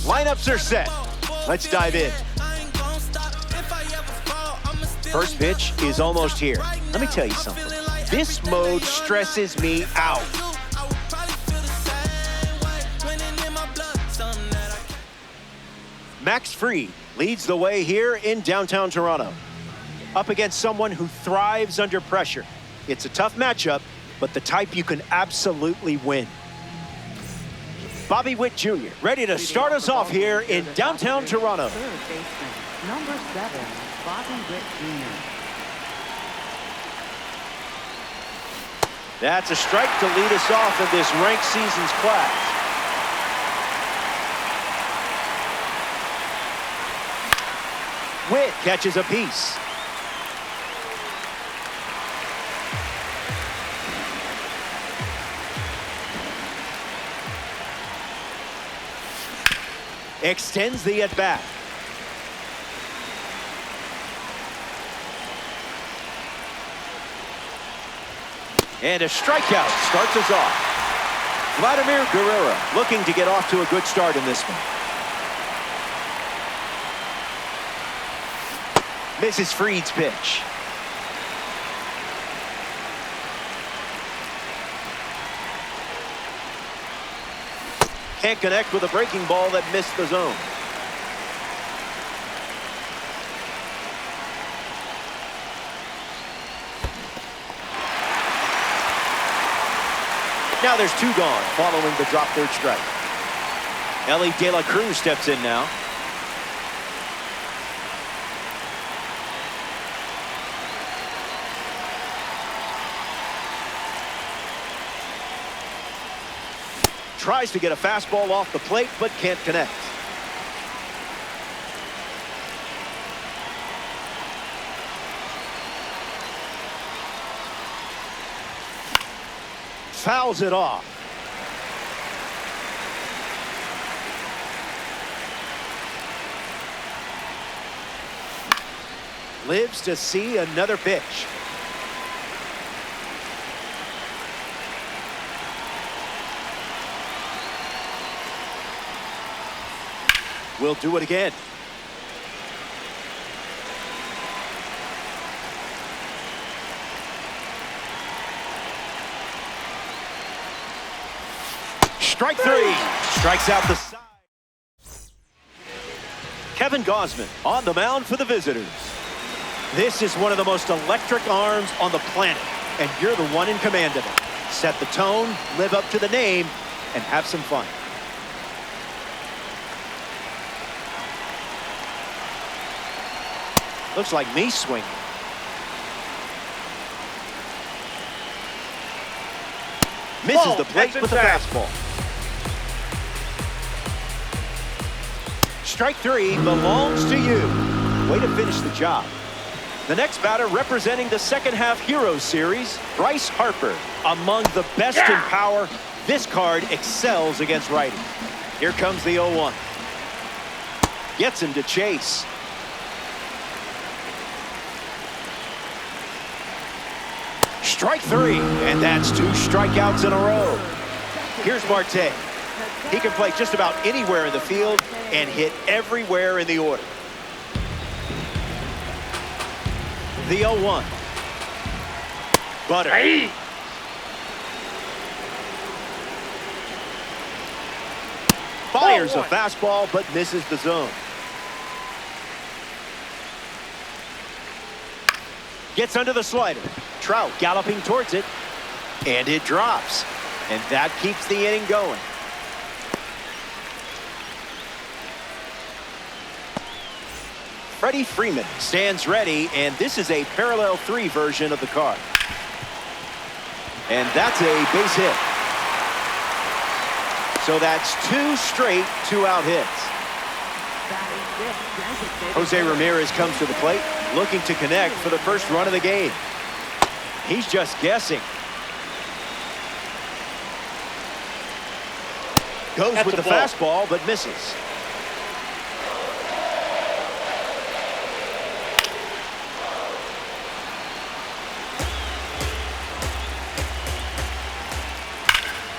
Lineups are set. Let's dive in. First pitch is almost here. Let me tell you something. This mode stresses me out. Max Fried leads the way here in downtown Toronto. Up against someone who thrives under pressure. It's a tough matchup, but the type you can absolutely win. Bobby Witt Jr. ready to start us off here in downtown Toronto. Third baseman, number 7, Bobby Witt Jr. That's a strike to lead us off in this ranked season's clash. Witt catches a piece. Extends the at-bat. And a strikeout starts us off. Vladimir Guerrero looking to get off to a good start in this one. Misses Fried's pitch. Can't connect with a breaking ball that missed the zone. Now there's 2 gone following the drop third strike. Elly De La Cruz steps in now. Tries to get a fastball off the plate, but can't connect. Fouls it off. Lives to see another pitch. We'll do it again. Strike 3. Strikes out the side. Kevin Gausman on the mound for the visitors. This is one of the most electric arms on the planet, and you're the one in command of it. Set the tone, live up to the name, and have some fun. Looks like me swinging. Misses the plate with the fastball. Strike 3 belongs to you. Way to finish the job. The next batter representing the second half Heroes series, Bryce Harper. Among the best in power, this card excels against righties. Here comes the 0-1. Gets him to chase. Strike 3, and that's 2 strikeouts in a row. Here's Marte. He can play just about anywhere in the field and hit everywhere in the order. The 0-1. Butter. Aye. Fires a fastball, but misses the zone. Gets under the slider. Trout galloping towards it, and it drops. And that keeps the inning going. Freddie Freeman stands ready, and this is a parallel 3 version of the card. And that's a base hit. So that's 2 straight 2-out hits. Jose Ramirez comes to the plate, looking to connect for the first run of the game. He's just guessing. Goes with the fastball, but misses.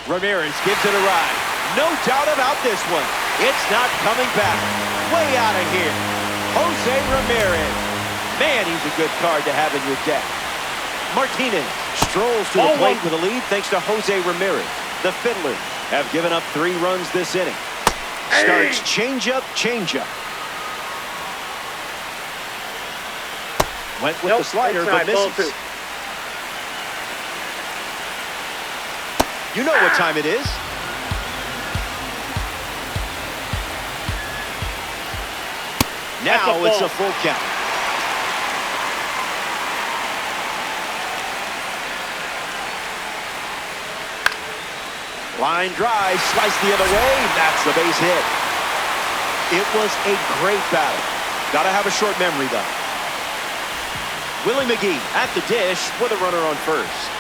Ramirez gives it a ride. No doubt about this one. It's not coming back. Way out of here. Jose Ramirez. Man, he's a good card to have in your deck. Martinez strolls to the plate with a lead thanks to Jose Ramirez. The Fiddlers have given up 3 runs this inning. Starts changeup, changeup. Went with the slider, but misses. You know what time it is. Now it's a full count. Line drive, sliced the other way. That's the base hit. It was a great battle. Gotta have a short memory, though. Willie McGee at the dish with a runner on first.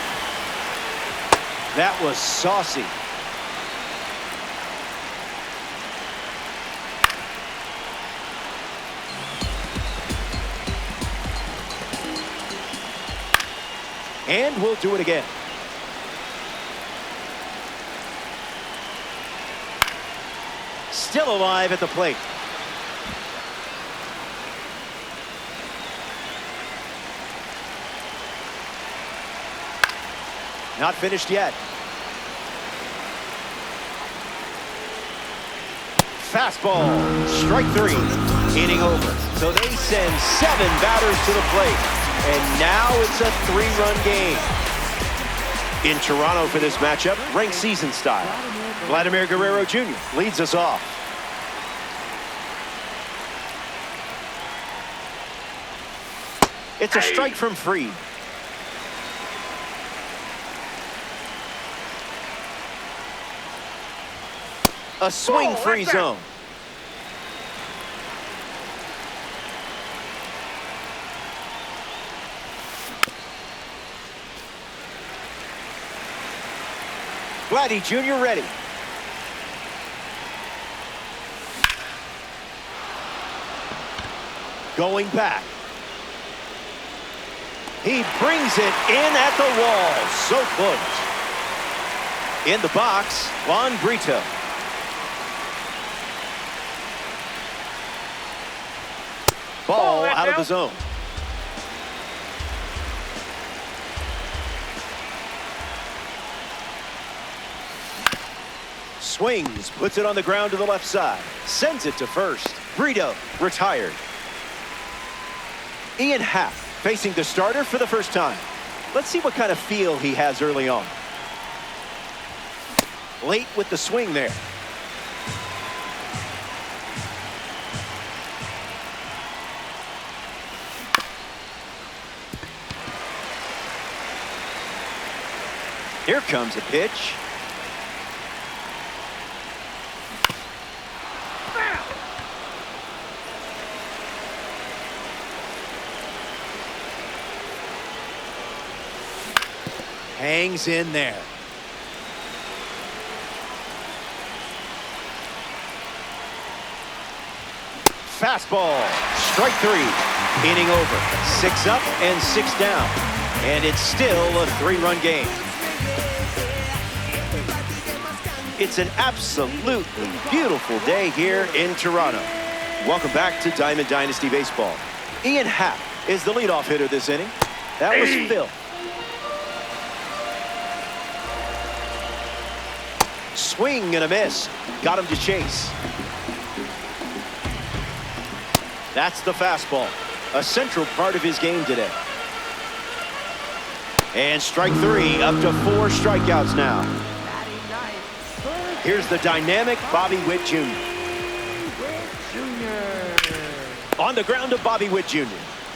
That was saucy. And we'll do it again. Still alive at the plate. Not finished yet. Fastball, strike 3, inning over. So they send 7 batters to the plate, and now it's a 3-run game. In Toronto for this matchup, ranked season style. Vladimir Guerrero Jr. leads us off. It's a strike from Fried. A swing-free zone. Vladdy Jr. ready. Going back. He brings it in at the wall. So close. In the box, Juan Brito. Ball out of the zone. Swings, puts it on the ground to the left side. Sends it to first. Brito retired. Ian Happ facing the starter for the first time. Let's see what kind of feel he has early on. Late with the swing there. Here comes a pitch. Hangs in there. Fastball, strike 3, inning over. 6 up and 6 down, and it's still a 3-run game. It's an absolutely beautiful day here in Toronto. Welcome back to Diamond Dynasty Baseball. Ian Happ is the leadoff hitter this inning. That was Phil. Swing and a miss. Got him to chase. That's the fastball. A central part of his game today. And strike 3, up to 4 strikeouts now. Here's the dynamic Bobby Witt Jr. On the ground to Bobby Witt Jr.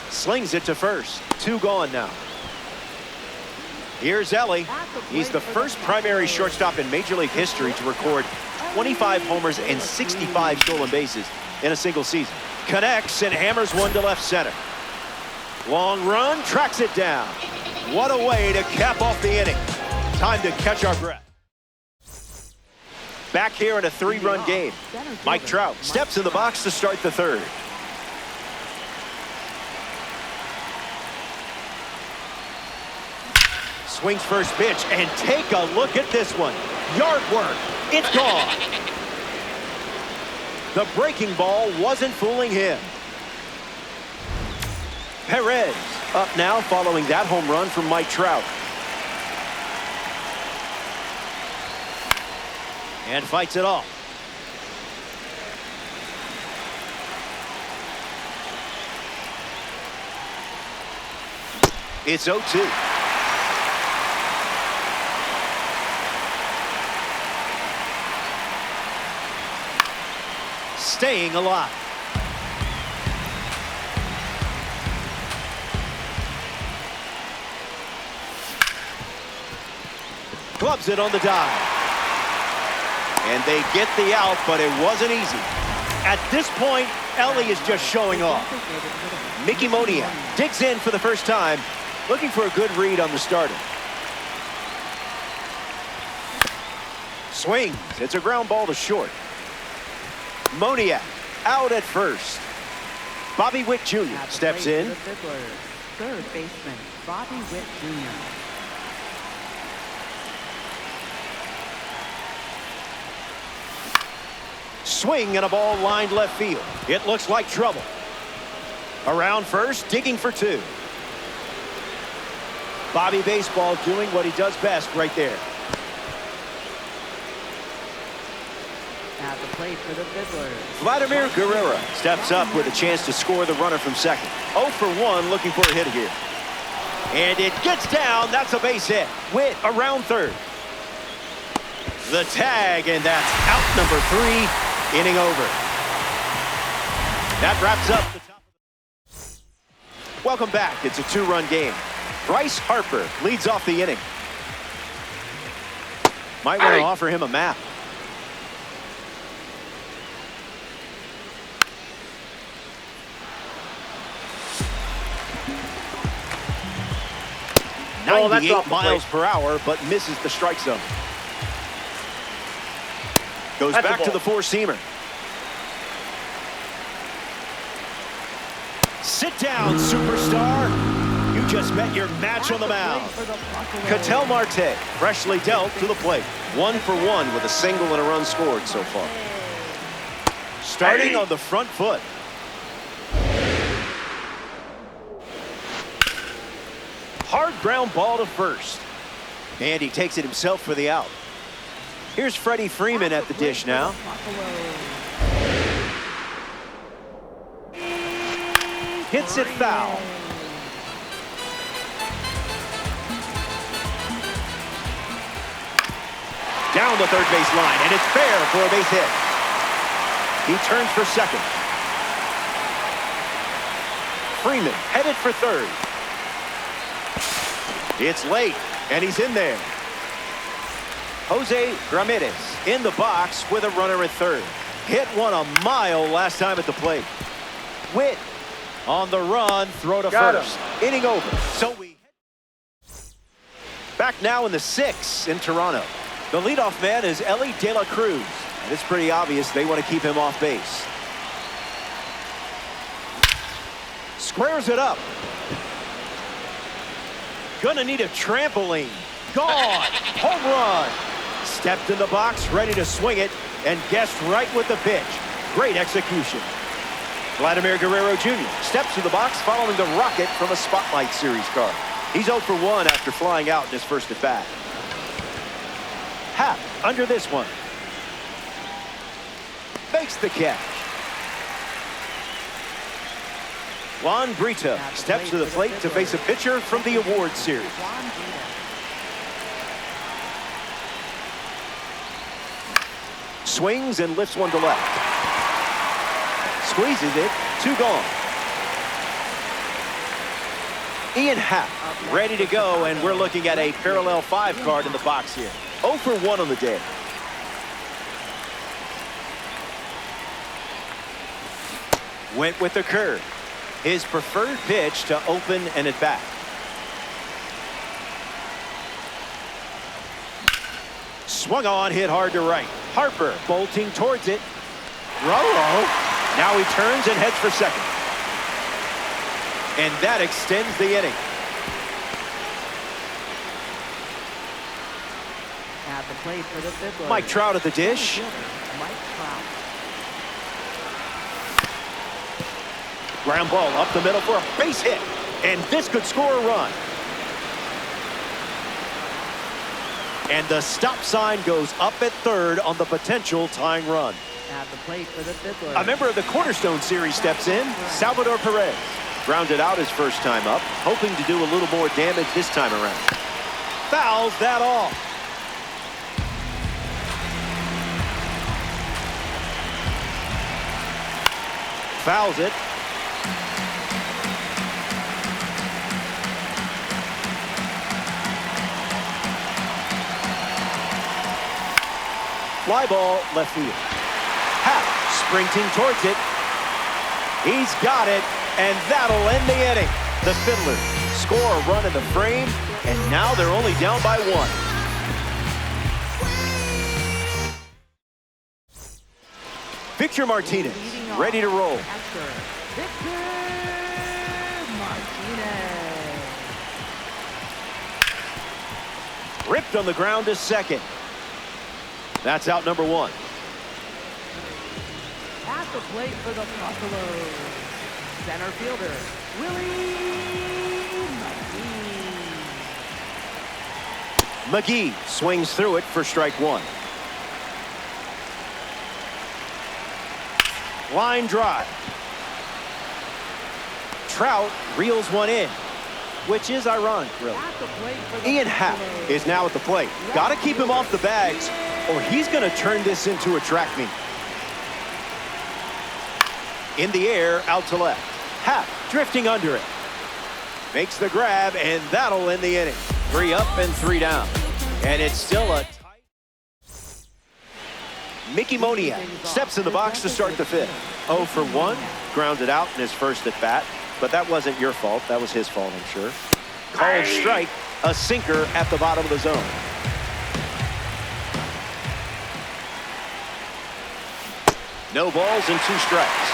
Slings it to first. 2 gone now. Here's Ellie. He's the first primary shortstop in Major League history to record 25 homers and 65 stolen bases in a single season. Connects and hammers one to left center. Long run, tracks it down. What a way to cap off the inning. Time to catch our breath. Back here in a 3-run game. Mike Trout steps in the box to start the 3rd. Swings first pitch, and take a look at this one. Yard work. It's gone. The breaking ball wasn't fooling him. Perez up now following that home run from Mike Trout. And fights it off. It's 0-2. Staying alive. Clubs it on the dive. And they get the out, but it wasn't easy. At this point, Ellie is just showing off. Mickey Moniak digs in for the first time, looking for a good read on the starter. Swings. It's a ground ball to short. Moniak out at first. Bobby Witt Jr. steps in. Third baseman, Bobby Witt Jr. Swing and a ball lined left field. It looks like trouble. Around first, digging for two. Bobby Baseball doing what he does best right there. At the plate for the Fiddlers, Vladimir Guerrero steps up with a chance to score the runner from second. 0 for 1, looking for a hit here. And it gets down. That's a base hit. Witt around third. The tag, and that's out number 3, inning over. That wraps up the top of the... Welcome back. It's a 2-run game. Bryce Harper leads off the inning. Might want to offer him a map. Oh, that's 98 off the miles plate. per hour, but misses the strike zone. Goes That's a back to ball. the four-seamer. Sit down, superstar. You just met your match on the mound. Ketel Marte freshly dealt to the plate. 1 for 1 with a single and a run scored so far. Starting on the front foot. Hard ground ball to first. And he takes it himself for the out. Here's Freddie Freeman at the dish now. Hits it foul. Down the third base line, and it's fair for a base hit. He turns for second. Freeman headed for third. It's late, and he's in there. Jose Ramirez in the box with a runner at third. Hit one a mile last time at the plate. Witt on the run, throw to first. Inning over. So we back now in the 6th in Toronto. The leadoff man is Ellie De La Cruz. And it's pretty obvious they want to keep him off base. Squares it up. Gonna need a trampoline. Gone. Home run. Stepped in the box, ready to swing it, and guessed right with the pitch. Great execution. Vladimir Guerrero Jr. steps to the box following the rocket from a Spotlight Series card. He's 0 for 1 after flying out in his first at bat. Happ under this one. Makes the catch. Juan Brito steps to the plate to face a pitcher from the award series. Swings and lifts one to left. Squeezes it, 2 gone. Ian Happ ready to go, and we're looking at a parallel 5 card in the box here. 0 for 1 on the day. Went with the curve. His preferred pitch to open an at bat. Swung on, hit hard to right. Harper bolting towards it. Rolo. Now he turns and heads for second. And that extends the inning. At the plate for the Fiddlers, Mike Trout at the dish. Mike Trout. Ground ball up the middle for a base hit. And this could score a run. And the stop sign goes up at third on the potential tying run. At the plate for the Fiddler. A member of the Cornerstone Series steps in, Salvador Perez. Grounded out his first time up, hoping to do a little more damage this time around. Fouls that off. Fouls it. Fly ball left field. Happ sprinting towards it. He's got it, and that'll end the inning. The Fiddler score a run in the frame, and now they're only down by one. Victor Martinez, ready to roll. Victor Martinez. Ripped on the ground to second. That's out number one. At the plate for the Buffaloes, center fielder, Willie McGee. McGee swings through it for strike one. Line drive. Trout reels one in, which is ironic, really. At the plate for the Ian Happ Buffaloes. is now at the plate. Got to keep him off the bags, or he's going to turn this into a track meet. In the air, out to left. Happ drifting under it. Makes the grab, and that'll end the inning. 3 up and 3 down. And it's still a tight. Mickey Moniak steps in the box to start the fifth. 0 for 1, grounded out in his first at bat. But that wasn't your fault. That was his fault, I'm sure. Called strike, a sinker at the bottom of the zone. No balls and 2 strikes.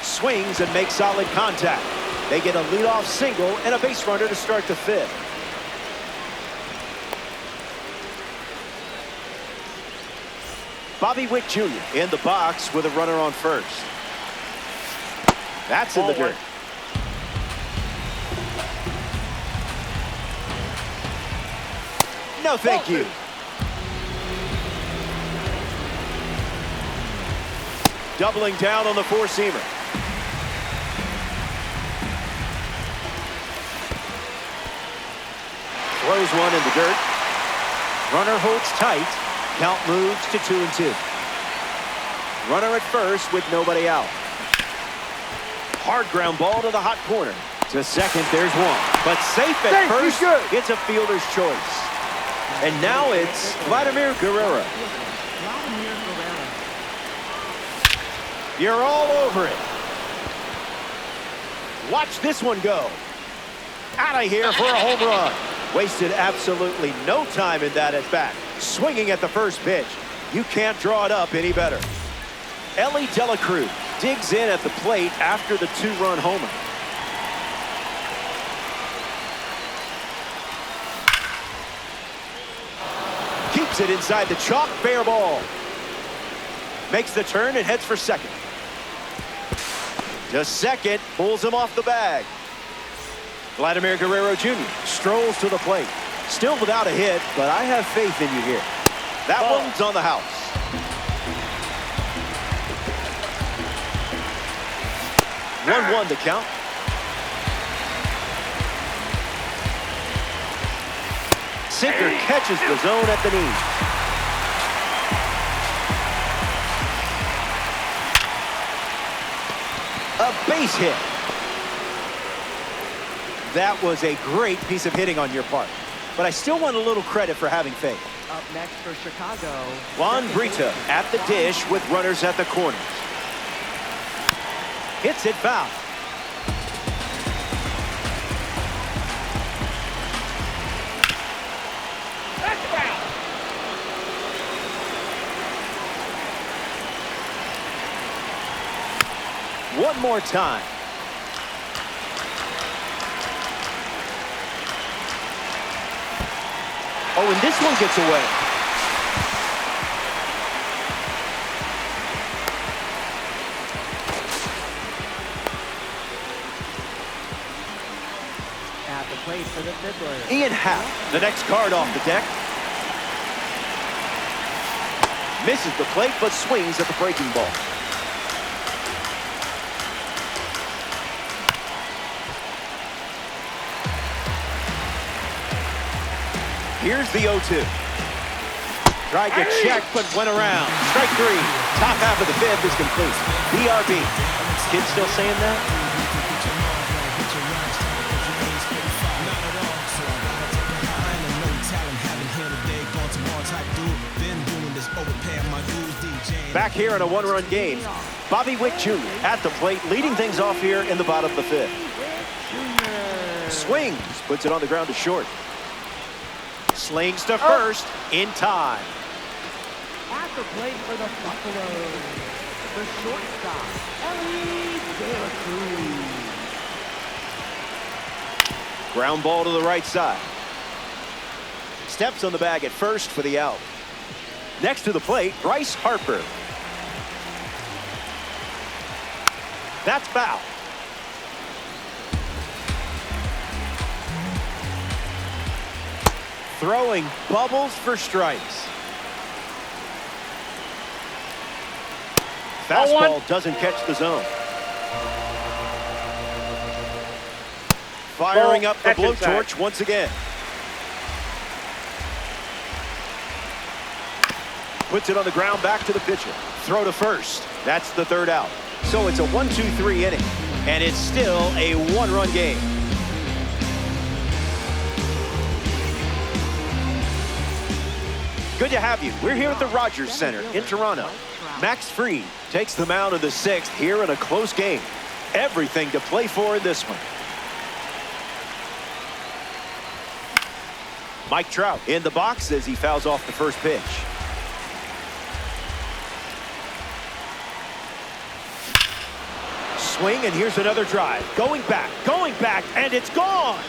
Swings and makes solid contact. They get a leadoff single and a base runner to start the fifth. Bobby Witt Jr. in the box with a runner on first. That's in the dirt. No, thank you. Doubling down on the four-seamer. Throws one in the dirt. Runner holds tight. Count moves to 2-2. Runner at first with nobody out. Hard ground ball to the hot corner. To second, there's one. But safe at first. It's a fielder's choice. And now it's Vladimir Guerrero. Vladimir Guerrero. You're all over it. Watch this one go. Out of here for a home run. Wasted absolutely no time in that at bat. Swinging at the first pitch. You can't draw it up any better. Elly De La Cruz digs in at the plate after the 2-run homer. Keeps it inside the chalk, fair ball. Makes the turn and heads for second. To second, pulls him off the bag. Vladimir Guerrero Jr. strolls to the plate. Still without a hit, but I have faith in you here. That one's on the house. One to count. Sinker catches the zone at the knee. A base hit. That was a great piece of hitting on your part. But I still want a little credit for having faith. Up next for Chicago, Juan Brito at the dish with runners at the corners. Hits it foul. That's foul. One more time. Oh, and this one gets away. for the Fiddler. Ian Happ, the next card off the deck. Misses the plate, but swings at the breaking ball. Here's the 0-2. Tried to check, but went around. Strike three. Top half of the fifth is complete. BRB. Kids still saying that? Back here in a one-run game, Bobby Witt Jr. at the plate, leading things off here in the bottom of the fifth. Swings, puts it on the ground to short. Slings to first in time. At the plate for the Buffaloes, the shortstop, Ellie De La Cruz. Ground ball to the right side. Steps on the bag at first for the out. Next to the plate, Bryce Harper. That's foul. Throwing bubbles for strikes. Fastball doesn't catch the zone. Firing up the blowtorch once again. Puts it on the ground, back to the pitcher. Throw to first. That's the third out. So it's a 1-2-3 inning, and it's still a one-run game. Good to have you. We're here at the Rogers Center in Toronto. Max Fried takes the mound of the sixth here in a close game. Everything to play for in this one. Mike Trout in the box as he fouls off the first pitch. Swing, and here's another drive. Going back, and it's gone.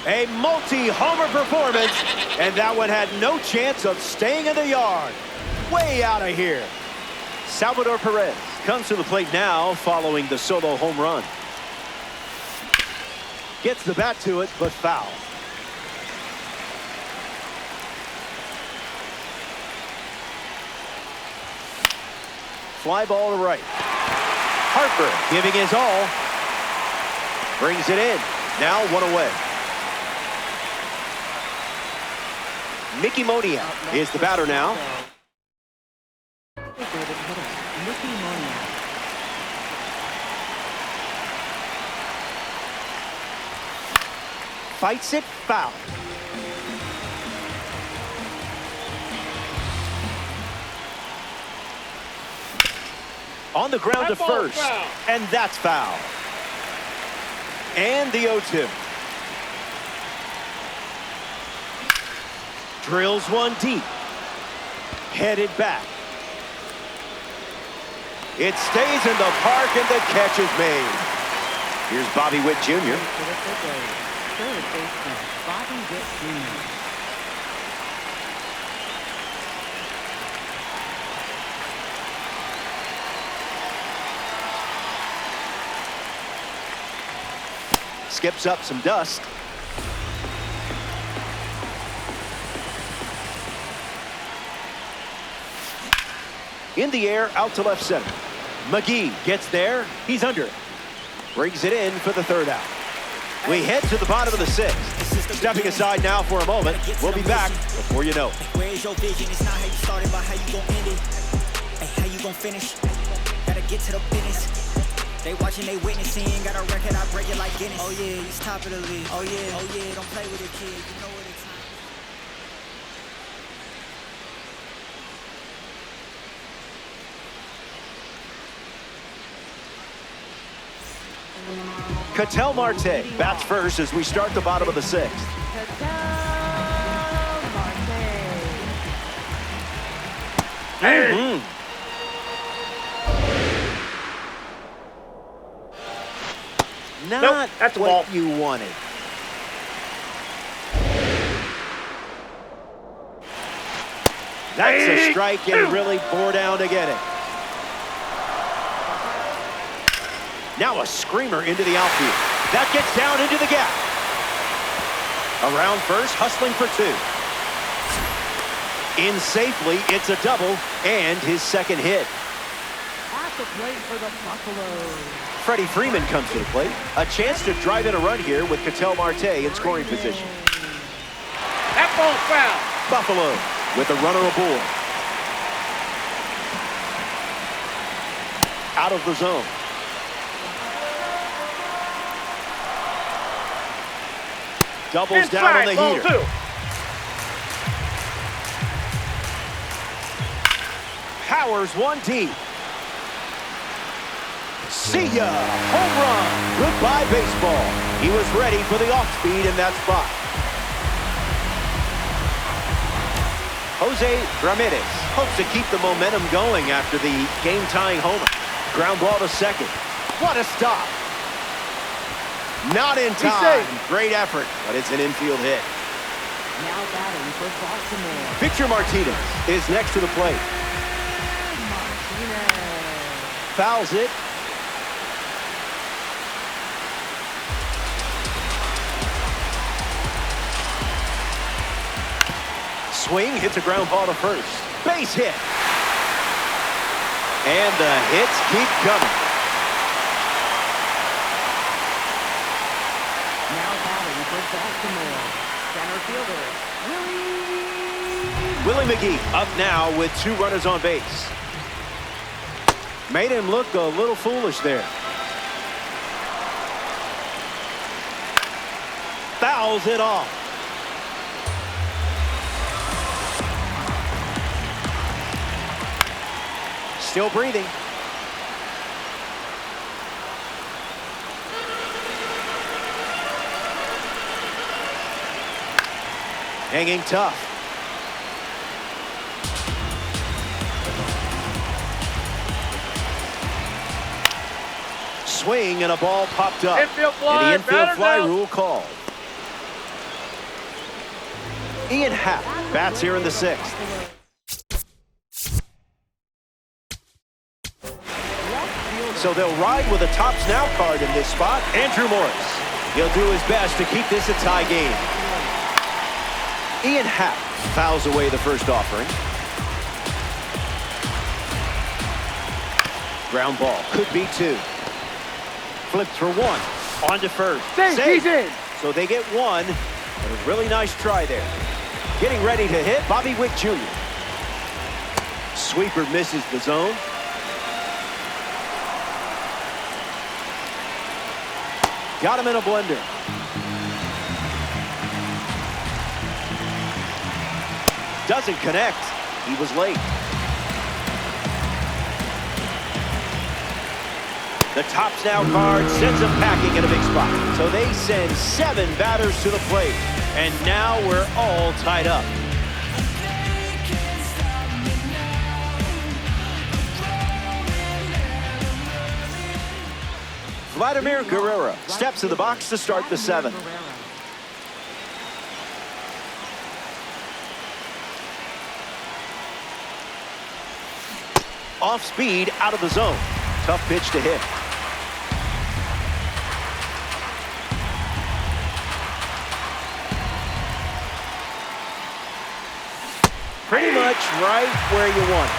A multi-homer performance, and that one had no chance of staying in the yard. Way out of here. Salvador Perez comes to the plate now following the solo home run. Gets the bat to it, but foul. Fly ball to right. Harper giving his all. Brings it in. Now one away. Mickey Moniak is the batter now. Mickey Moniak. Fights it, foul. On the ground to first, and that's foul. And the 0-2. Drills one deep. Headed back. It stays in the park, and the catch is made. Here's Bobby Witt Jr. Third baseman, Bobby Witt Jr. Skips up some dust. In the air, out to left center. McGee gets there. He's under it. Brings it in for the third out. We head to the bottom of the sixth. Stepping aside now for a moment. We'll be back before you know it. Where's your vision? It's not how you started, but how you gon' end it. Hey, how you gon' finish? Gotta get to the business. They watching, they witnessing. Got a record, I break it like Guinness. Oh yeah, he's top of the league. Oh yeah, don't play with it, kid. You know what it's time. Ketel Marte bats first as we start the bottom of the sixth. Ketel Marte. Not that's what you wanted. That's a strike, and really bore down to get it. Now a screamer into the outfield. That gets down into the gap. Around first, hustling for two. In safely, it's a double, and his second hit. At the plate for the Buffaloes. Freddie Freeman comes to the plate. A chance to drive in a run here with Ketel Marte in scoring position. That ball foul. Buffalo with a runner aboard. Out of the zone. Doubles down on the ball heater. two. Powers one deep. See ya! Home run! Goodbye baseball. He was ready for the off-speed in that spot. Jose Ramirez hopes to keep the momentum going after the game-tying homer. Ground ball to second. What a stop! Not in time. Great effort, but it's an infield hit. Now batting for Baltimore. Victor Martinez is next to the plate. Martinez. Fouls it. Swing, hits a ground ball to first. Base hit. And the hits keep coming. Now batting for Baltimore. Center fielder, Willie McGee up now with 2 runners on base. Made him look a little foolish there. Fouls it off. Still breathing. Hanging tough. Swing and a ball popped up. Infield fly, and the infield batter fly down. rule called. Ian Happ bats here in the 6th. So they'll ride with a tops now card in this spot. Andrew Morris. He'll do his best to keep this a tie game. Ian Happ fouls away the first offering. Ground ball. Could be 2. Flipped for 1. On to first. He's in. So they get 1. But a really nice try there. Getting ready to hit, Bobby Wick Jr. Sweeper misses the zone. Got him in a blender. Doesn't connect. He was late. The tops now card sends him packing in a big spot. So they send 7 batters to the plate. And now we're all tied up. Vladimir Guerrero steps to the box to start the 7th. Off speed, out of the zone. Tough pitch to hit. Pretty much right where you want it.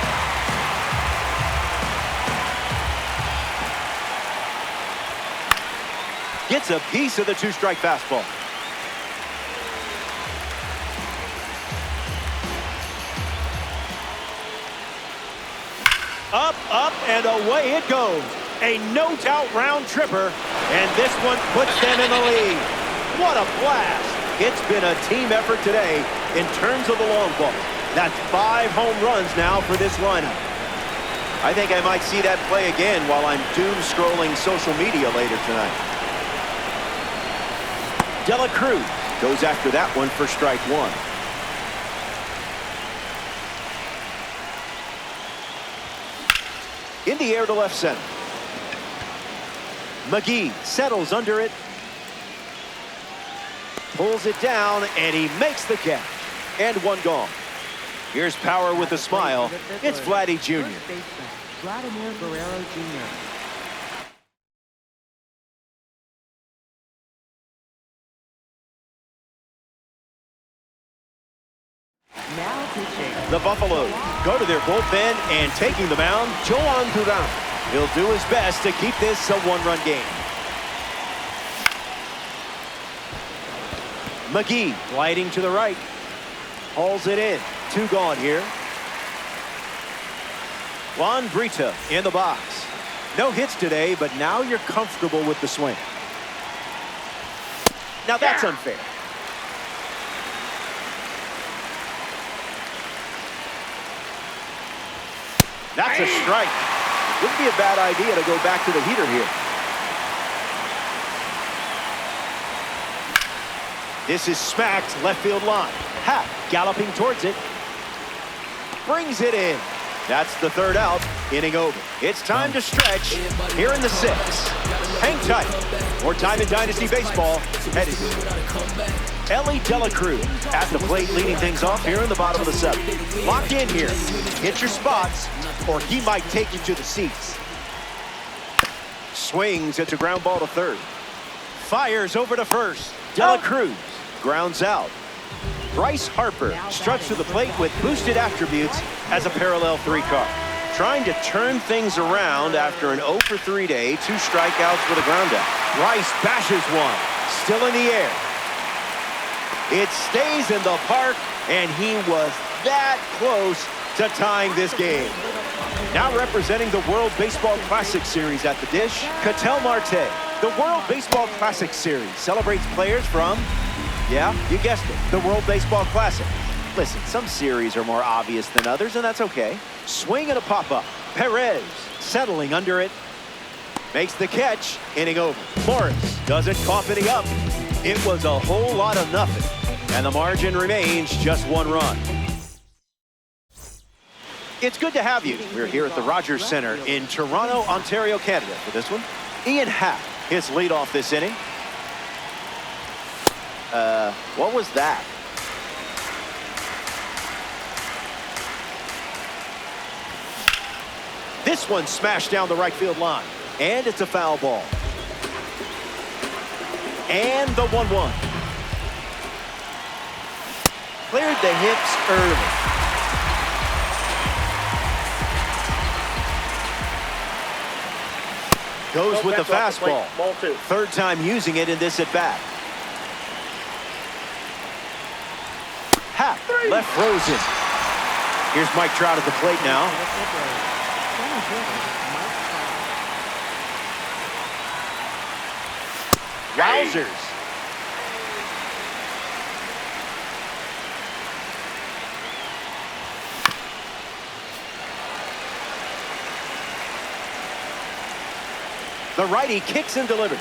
Gets a piece of the 2-strike fastball. Up, and away it goes. A no-doubt round tripper, and this one puts them in the lead. What a blast. It's been a team effort today in terms of the long ball. That's 5 home runs now for this lineup. I think I might see that play again while I'm doom scrolling social media later tonight. Dela Cruz goes after that one for strike 1. In the air to left center. McGee settles under it. Pulls it down, and he makes the catch. And 1 gone. Here's Power with a smile. It's Vladdy Jr. Vladimir Guerrero Jr. pitching. The Buffaloes go to their bullpen and taking the mound, Joan Duran. He'll do his best to keep this a one-run game. McGee gliding to the right. Hauls it in. 2 gone here. Juan Brito in the box. No hits today, but now you're comfortable with the swing. Now that's unfair. That's a strike. Wouldn't be a bad idea to go back to the heater here. This is smacked left field line. Happ galloping towards it. Brings it in. That's the 3rd out. Inning over. It's time to stretch here in the 6th. Hang tight. More time in Dynasty Baseball. Headed. Elly De La Cruz at the plate, leading things off here in the bottom of the 7th. Lock in here. Hit your spots, or he might take you to the seats. Swings. It's a ground ball to 3rd. Fires over to 1st. De La Cruz grounds out. Bryce Harper struts to the plate with boosted attributes as a parallel 3 card. Trying to turn things around after an 0 for 3 day, 2 strikeouts with a ground out. Bryce bashes one. Still in the air. It stays in the park, and he was that close to tying this game. Now representing the World Baseball Classic Series at the dish, Ketel Marte. The World Baseball Classic Series celebrates players from, yeah, you guessed it, the World Baseball Classic. Listen, some series are more obvious than others, and that's okay. Swing and a pop-up. Perez settling under it. Makes the catch. Inning over. Morris doesn't cough any up. It was a whole lot of nothing, and the margin remains just 1 run. It's good to have you. We're here at the Rogers Center in Toronto, Ontario, Canada for this one. Ian Happ hits leadoff this inning. What was that? This one smashed down the right field line, and it's a foul ball. And the 1-1. Cleared the hips early. Goes with the fastball. 3rd time using it in this at-bat. Happ left frozen. Here's Mike Trout at the plate now. Wowzers. The righty kicks and delivers.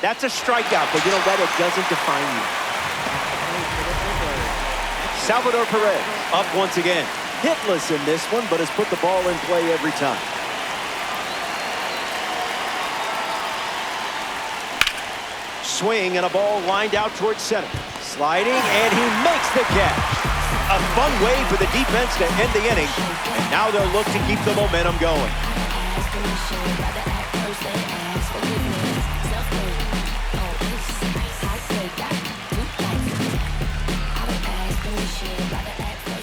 That's a strikeout, but you know what? It doesn't define you. Salvador Perez up once again. Hitless in this one, but has put the ball in play every time. Swing and a ball lined out towards center. Sliding, and he makes the catch. A fun way for the defense to end the inning, and now they'll look to keep the momentum going.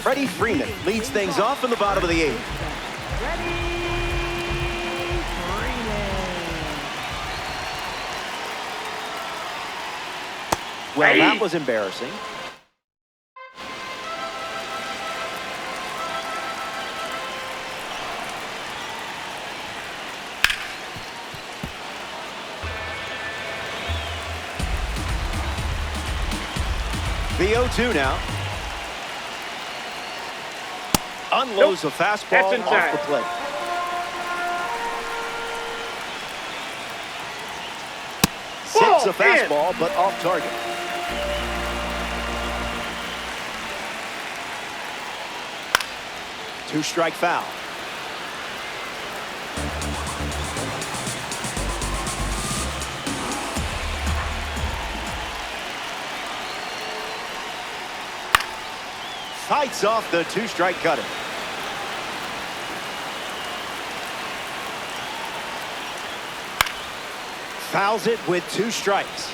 Freddie Freeman leads things off in the bottom of the 8th. Well, that was embarrassing. The 0-2 now. Unloads a fastball off the plate. Sits a fastball, but off target. Two-strike foul. Fights off the two-strike cutter. Fouls it with 2 strikes.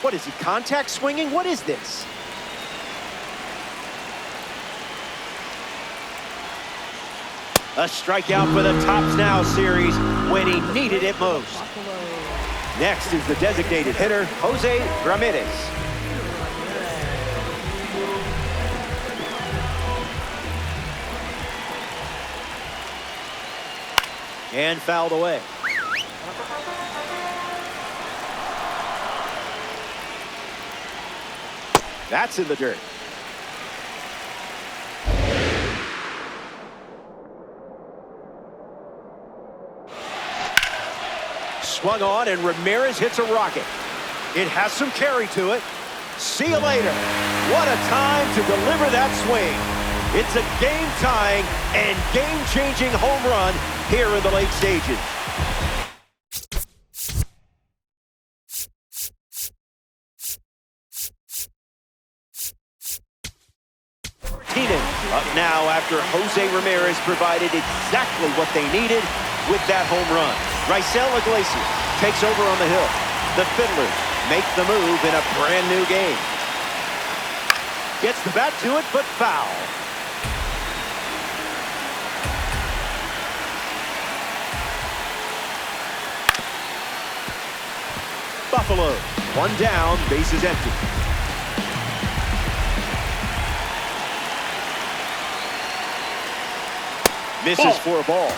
What is he, contact swinging? What is this? A strikeout for the Tops Now series when he needed it most. Next is the designated hitter, Jose Ramirez. And fouled away. That's in the dirt. Swung on, and Ramirez hits a rocket. It has some carry to it. See you later. What a time to deliver that swing. It's a game-tying and game-changing home run here in the late stages. Keenan up now after Jose Ramirez provided exactly what they needed with that home run. Raisel Iglesias takes over on the hill. The Fiddlers make the move in a brand new game. Gets the bat to it, but foul. Buffalo, one down, bases empty. Misses for a ball.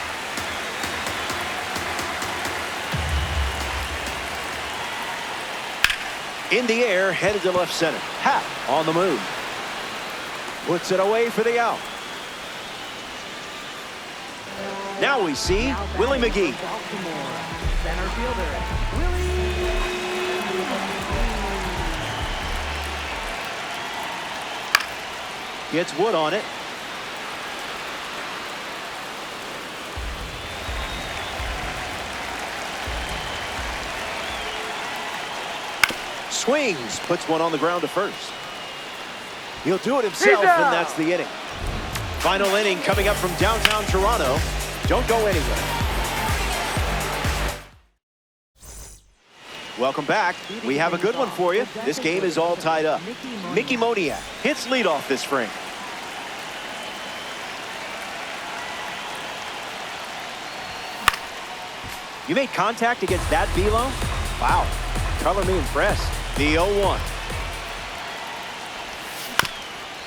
In the air, headed to left center. Happ on the move. Puts it away for the out. Now we see Willie McGee. Center fielder, Willie. Gets Wood on it. Swings, puts one on the ground to first. He'll do it himself, and that's the inning. Final inning coming up from downtown Toronto. Don't go anywhere. Welcome back. We have a good one for you. This game is all tied up. Mickey Moniak hits leadoff this frame. You made contact against that velo? Wow. Color me impressed. The 0-1.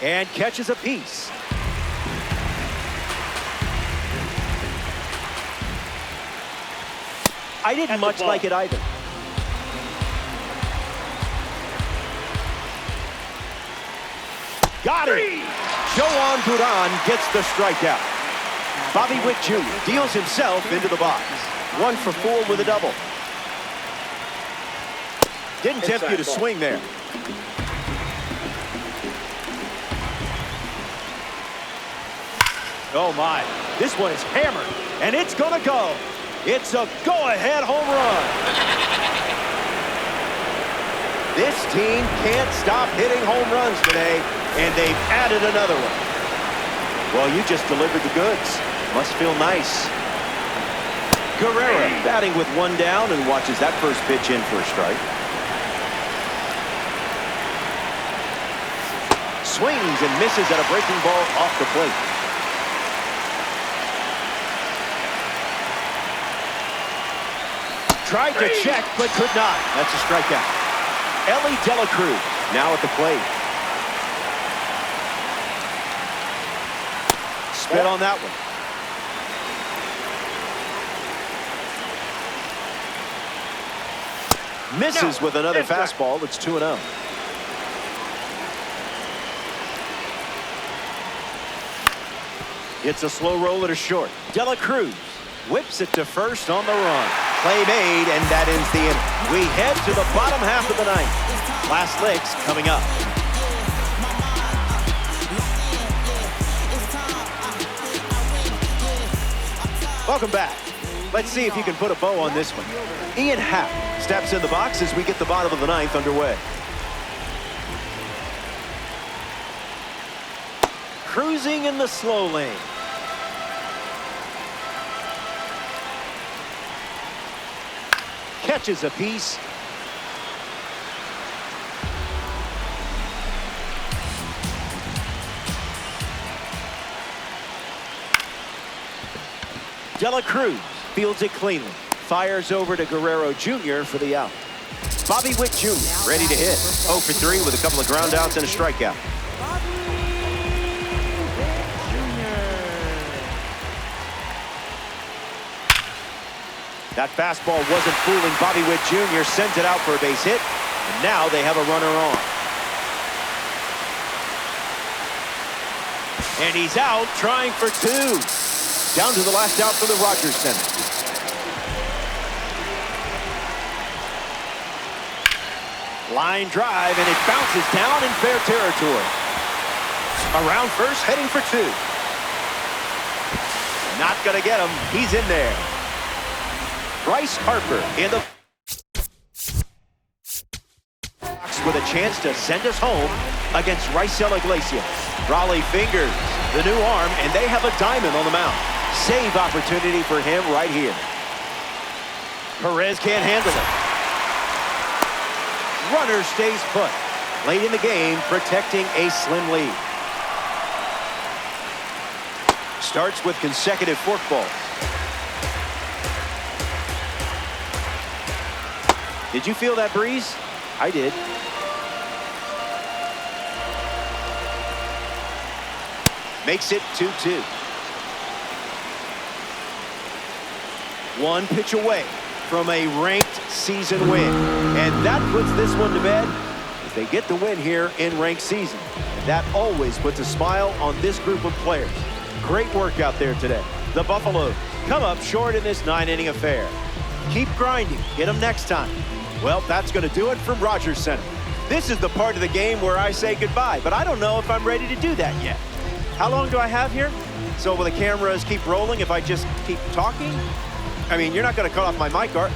And catches a piece. I didn't much like it either. Got it. Joan Duran gets the strikeout. Bobby Witt Jr. deals himself into the box. 1 for 4 with a double. Didn't tempt you to swing there. Oh my, this one is hammered, and it's gonna go. It's a go-ahead home run. This team can't stop hitting home runs today, and they've added another one. Well, you just delivered the goods. Must feel nice. Guerrero batting with 1 down and watches that first pitch in for a strike. Swings and misses at a breaking ball off the plate. Tried to check, but could not. That's a strikeout. Elly De La Cruz now at the plate. Spit on that one. Misses with another fastball. It's 2-0. It's a slow roller to short. De La Cruz whips it to first on the run. Play made, and that ends the inning. We head to the bottom half of the ninth. Last licks coming up. Welcome back. Let's see if you can put a bow on this one. Ian Happ steps in the box as we get the bottom of the ninth underway. Cruising in the slow lane. Catches a piece. De La Cruz fields it cleanly. Fires over to Guerrero Jr. for the out. Bobby Witt Jr. ready to hit. 0 for 3 with a couple of ground outs and a strikeout. Bobby Witt Jr. That fastball wasn't fooling Bobby Witt Jr. Sends it out for a base hit. And now they have a runner on. And he's out trying for 2. Down to the last out for the Rogers Center. Line drive, and it bounces down in fair territory. Around first, heading for 2. Not going to get him. He's in there. Bryce Harper in the box with a chance to send us home against Raisel Iglesias. Raleigh fingers the new arm, and they have a diamond on the mound. Save opportunity for him right here. Perez can't handle it. Runner stays put. Late in the game, protecting a slim lead. Starts with consecutive forkballs. Did you feel that breeze? I did. Makes it 2-2. 1 pitch away from a ranked season win. And that puts this one to bed as they get the win here in ranked season. And that always puts a smile on this group of players. Great work out there today. The Buffaloes come up short in this 9-inning affair. Keep grinding. Get them next time. Well, that's going to do it from Rogers Center. This is the part of the game where I say goodbye, but I don't know if I'm ready to do that yet. How long do I have here? So will the cameras keep rolling if I just keep talking? I mean, you're not going to cut off my mic, are